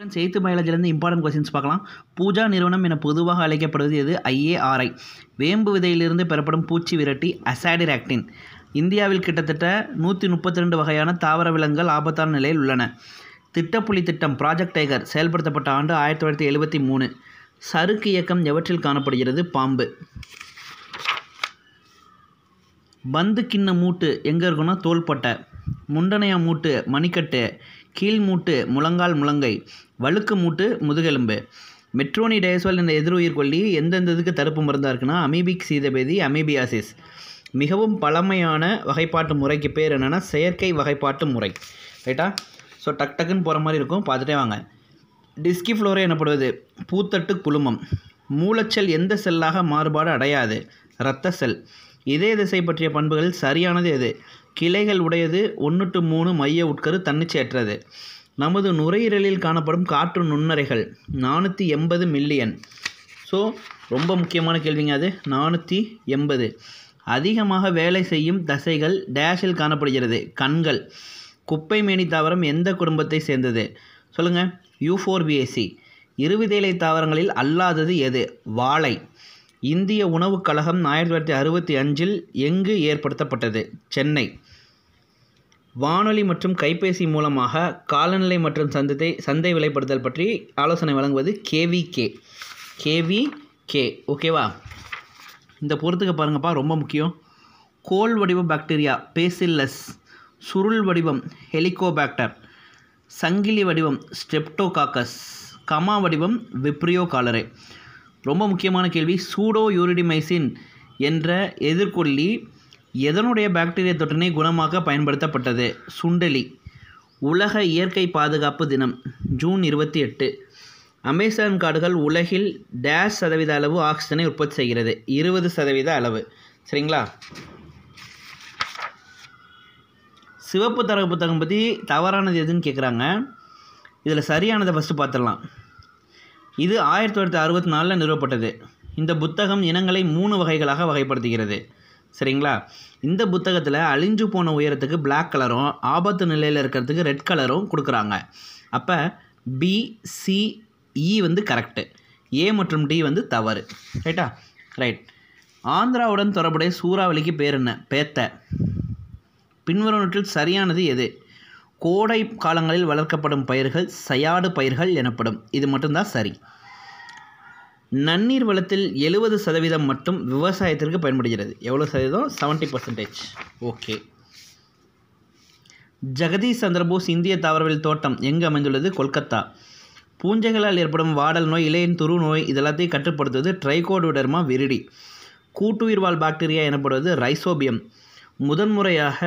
Eighth பயாலஜிலேருந்து important questions பார்க்கலாம். பூஜா நிறுவனம் என பொதுவாக அழைக்கப்படுவது எது? IARI. வேம்பு விதையிலிருந்து பெறப்படும் பூச்சி விரட்டி அசாடிராக்டின். இந்தியாவில் கிட்டத்தட்ட 132 வகையான தாவர விலங்குகள் ஆபத்தான நிலையில் உள்ளன. திட்டப்புலி திட்டம் ப்ராஜெக்ட் டைகர் செயல்படுத்தப்பட்ட ஆண்டு 1973. சறுக்கு இயக்கம் எவற்றில் காணப்படுகிறது? பாம்பு. பந்து கிண்ண மூட்டு எங்கே இருக்குன்னா தோள்பட்டை. முண்டனையா மூட்டு மணிக்கட்டு. கீழ் மூட்டு முழங்கால் முழங்கை. வழுக்கு மூட்டு முதுகெலும்பு. மெட்ரோனிடைசோல் என்ற எதிர்உயிர் கொல்லி எந்தெந்த இதுக்கு தடுப்பு மருந்தாக இருக்குன்னா அமீபிக் சீதபேதி, அமீபியாசிஸ். மிகவும் பழமையான வகைப்பாட்டு முறைக்கு பேர் என்னென்னா செயற்கை வகைப்பாட்டு முறை. ரைட்டா? ஸோ டக்குன்னு போகிற மாதிரி இருக்கும், பார்த்துட்டே வாங்க. டிஸ்கிஃப்ளோரா எனப்படுவது பூத்தட்டு குழுமம். மூலச்செல் எந்த செல்லாக மாறுபாடு அடையாது? இரத்த செல். இதய திசை பற்றிய பண்புகளில் சரியானது எது? கிளைகள் உடையது, 1-3 மைய உட்கரு தன்னிச்சையற்றது. நமது நுரையீரலில் காணப்படும் காற்று நுண்ணறைகள் 480 மில்லியன். ஸோ ரொம்ப முக்கியமான கேள்விங்க அது. 480. அதிகமாக வேலை செய்யும் தசைகள் டேஷில் காணப்படுகிறது. கண்கள். குப்பை மேனி தாவரம் எந்த குடும்பத்தை சேர்ந்தது? சொல்லுங்கள். யூஃபோர்பியேசி. இருவிதைலை தாவரங்களில் அல்லாதது எது? வாழை. இந்திய உணவுக் கழகம் 1965 எங்கு ஏற்படுத்தப்பட்டது? சென்னை. வானொலி மற்றும் கைபேசி மூலமாக காலநிலை மற்றும் சந்தை விலைப்படுத்தல் பற்றி ஆலோசனை வழங்குவது KVK. ஓகேவா? இந்த பொறுத்துக்க பாருங்கப்பா, ரொம்ப முக்கியம். கோல் வடிவ பாக்டீரியா பேசில்லஸ். சுருள் வடிவம் ஹெலிகோபாக்டர். சங்கிலி வடிவம் ஸ்ட்ரெப்டோகாக்கஸ். கமா வடிவம் விப்ரியோ காலரே. ரொம்ப முக்கியமான கேள்வி. சூடோ யூரிடிமைசின் என்ற எதிர்கொல்லி எதனுடைய பாக்டீரியா தொற்றினை குணமாக்க பயன்படுத்தப்பட்டது? சுண்டெலி. உலக இயற்கை பாதுகாப்பு தினம் ஜூன் 28. அமேசான் காடுகள் உலகில் டேஷ் சதவீத அளவு ஆக்சிஜனை உற்பத்தி செய்கிறது? 20% அளவு. சரிங்களா? சிவப்பு தரவு புத்தகம் பற்றி தவறானது எதுன்னு கேட்குறாங்க. இதில் சரியானதை ஃபஸ்ட்டு பார்த்துடலாம். இது 1964 நிறுவப்பட்டது. இந்த புத்தகம் இனங்களை 3 வகைகளாக வகைப்படுத்துகிறது. சரிங்களா? இந்த புத்தகத்தில் அழிஞ்சு போன உயரத்துக்கு பிளாக் கலரும் ஆபத்து நிலையில் இருக்கிறதுக்கு ரெட் கலரும் கொடுக்குறாங்க. அப்போ BCE வந்து கரெக்டு, A மற்றும் D வந்து தவறு. ரைட்டா? ரைட். ஆந்திராவுடன் தொடர்புடைய சூறாவளிக்கு பேர் என்ன? பேத்த. பின்வருவனற்றில் சரியானது எது? கோடை காலங்களில் வளர்க்கப்படும் பயிர்கள் சயாடு பயிர்கள் எனப்படும். இது மட்டும்தான் சரி. நன்னீர் வளத்தில் 70% மட்டும் விவசாயத்திற்கு பயன்படுகிறது. எவ்வளோ சதவீதம்? 70%. ஓகே. ஜெகதீஷ் சந்திரபோஸ் இந்திய தாவரவியல் தோட்டம் எங்கு அமைந்துள்ளது? கொல்கத்தா. பூஞ்சைகளால் ஏற்படும் வாடல் நோய், இலையின் துரு நோய் இதெல்லாத்தையும் கட்டுப்படுத்துவது ட்ரைகோடர்மா விரிடி. கூட்டுயிர் வாழ் பாக்டீரியா எனப்படுவது ரைசோபியம். முதன்முறையாக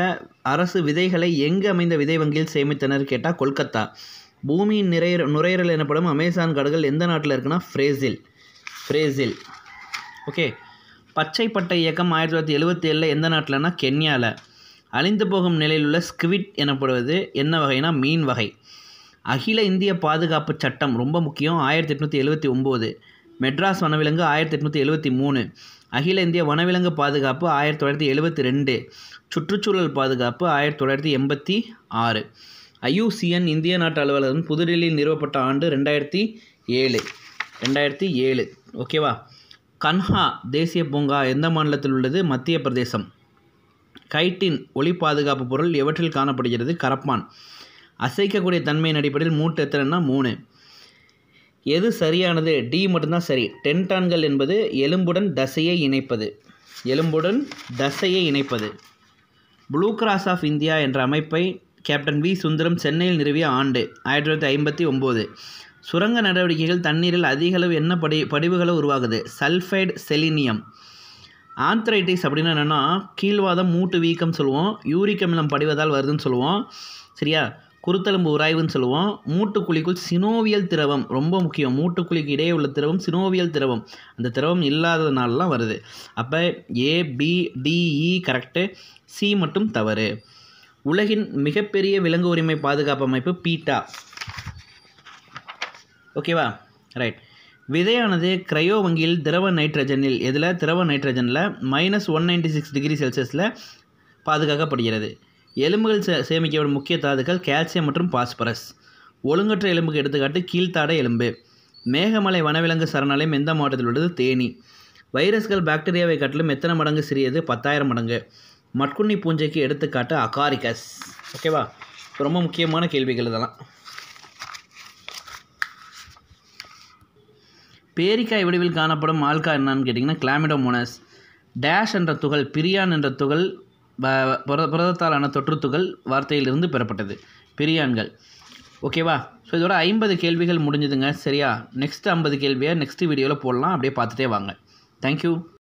அரசு விதைகளை எங்கு அமைந்த விதை வங்கியில் சேமித்தனர் கேட்டால் கொல்கத்தா. பூமியின் நுரையீரல் எனப்படும் அமேசான் காடுகள் எந்த நாட்டில் இருக்குன்னா பிரேசில். ஓகே. பச்சை பட்டை இயக்கம் 1977 எந்த நாட்டில்னா கென்யாவில். அழிந்து போகும் நிலையில் உள்ள ஸ்குவிட் எனப்படுவது என்ன வகைனா மீன் வகை. அகில இந்திய பாதுகாப்பு சட்டம் ரொம்ப முக்கியம். 1879. மெட்ராஸ் வனவிலங்கு 1873. அகில இந்திய வனவிலங்கு பாதுகாப்பு 1972. சுற்றுச்சூழல் பாதுகாப்பு 1986. IUCN இந்திய நாட்டு அலுவலகம் புதுடெல்லியில் நிறுவப்பட்ட ஆண்டு 2007. ஓகேவா? கன்ஹா தேசிய பூங்கா எந்த மாநிலத்தில் உள்ளது? மத்திய பிரதேசம். கைட்டின் ஒளி பாதுகாப்பு பொருள் எவற்றில் காணப்படுகிறது? கரப்பான். அசைக்கக்கூடிய தன்மையின் அடிப்படையில் மூட்டு எத்தனைன்னா 3. எது சரியானது? D மட்டும்தான் சரி. டென்டான்கள் என்பது எலும்புடன் தசையை இணைப்பது. ப்ளூ கிராஸ் ஆஃப் இந்தியா என்ற அமைப்பை கேப்டன் V. சுந்தரம் சென்னையில் நிறுவிய ஆண்டு 1959. சுரங்க நடவடிக்கைகள் தண்ணீரில் அதிக அளவு என்ன படிவுகளை உருவாகுது? Sulphide, selenium. ஆந்த்ரைட்டிஸ் அப்படின்னா என்னென்னா கீழ்வாதம், மூட்டு வீக்கம் சொல்லுவோம். யூரிக் அமிலம் படிவதால் வருதுன்னு சொல்லுவோம். சரியா? குருத்தெலும்பு உராய்வுன்னு சொல்லுவோம். மூட்டுக்குழிக்குள் சினோவியல் திரவம் ரொம்ப முக்கியம். மூட்டுக்குழிக்கு இடையே உள்ள திரவம் சினோவியல் திரவம். அந்த திரவம் இல்லாததுனாலலாம் வருது. அப்போ ABDE கரெக்டு, C மட்டும் தவறு. உலகின் மிகப்பெரிய விலங்கு உரிமை பாதுகாப்பு அமைப்பு பீட்டா. ஓகேவா? ரைட். விதையானது கிரையோ வங்கியில் திரவ நைட்ரஜனில் திரவ நைட்ரஜனில் -196 டிகிரி செல்சியஸில் பாதுகாக்கப்படுகிறது. எலும்புகள் சேமிக்கப்படும் முக்கிய தாதுக்கள் கால்சியம் மற்றும் பாஸ்பரஸ். ஒழுங்கற்ற எலும்புக்கு எடுத்துக்காட்டு கீழ்த்தாடை எலும்பு. மேகமலை வனவிலங்கு சரணாலயம் எந்த மாவட்டத்தில் உள்ளது? தேனி. வைரஸ்கள் பாக்டீரியாவை காட்டிலும் எத்தனை மடங்கு சிறியது? 10,000 மடங்கு. மட்குண்ணி பூஞ்சைக்கு எடுத்துக்காட்டு அகாரிகஸ். ஓகேவா? ரொம்ப முக்கியமான கேள்விகள் இதெல்லாம். பேரிக்காய் வடிவில் காணப்படும் ஆல்கா என்னன்னு கேட்டிங்கன்னா கிளாமிடோமோனஸ். டேஷ் என்ற துகள், பிரியான் என்ற துகள் புரதத்தாலான தொற்று துகள் வார்த்தையிலிருந்து பெறப்பட்டது. பிரியான்கள். ஓகேவா? ஸோ இதோட 50 கேள்விகள் முடிஞ்சுதுங்க. சரியா? நெக்ஸ்ட் 50 கேள்வியை நெக்ஸ்ட் வீடியோவில் போடலாம். அப்படியே பார்த்துட்டே வாங்க. தேங்க்யூ.